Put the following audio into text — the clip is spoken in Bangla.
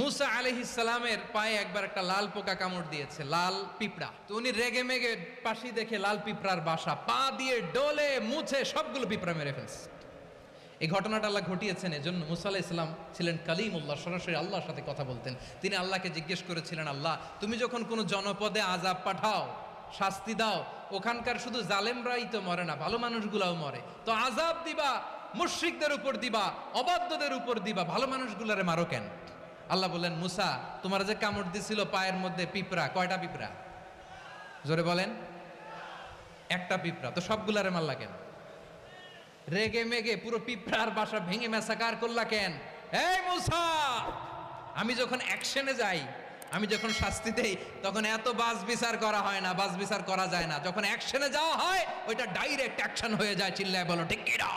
মুসা আলাইহিস সালামের পায়ে একবার একটা লাল পোকা কামড় দিয়েছে, লাল পিঁপড়া। তো উনি রেগে মেগে পাশি দেখে লাল পিঁপড়ার বাসা, পা দিয়ে ডলে মুছে সবগুলো পিঁপড়া মেরে ফেলছে। এই ঘটনাটা আল্লাহ ঘটিয়েছেন এজন্য মুসা আলাইহিস সালাম ছিলেন কালিমুল্লাহ, সরাসরি আল্লাহর সাথে কথা বলতেন। তিনি আল্লাহকে জিজ্ঞেস করেছিলেন, আল্লাহ তুমি যখন কোনো জনপদে আযাব পাঠাও, শাস্তি দাও, ওখানকার শুধু জালেমরাই তো মরে না, ভালো মানুষগুলাও মরে, তো আযাব দিবা মুশরিকদের উপর দিবা, অবাধ্যদের উপর দিবা, ভালো মানুষগুলারে মারো কেন? আল্লাহ বললেন, মুসা তোমার যে কামড় দিছিল পায়ের মধ্যে পিঁপড়া, কয়টা পিঁপড়া? জোরে বলেন। একটা পিঁপড়া, তো সবগুলারে মারলা কেন? রেগে মেগে পুরো পিঁপড়ার বাসা ভেঙে ম্যাসাকার করলা কেন? এই মুসা, আমি যখন অ্যাকশনে যাই, আমি যখন শাস্তি দেই, তখন এত বাস বিচার করা হয় না, বাস বিচার করা যায় না। যখন অ্যাকশনে যাওয়া হয়, ওইটা ডাইরেক্ট অ্যাকশন হয়ে যায়। চিল্লায় বলো ঠিক কি না?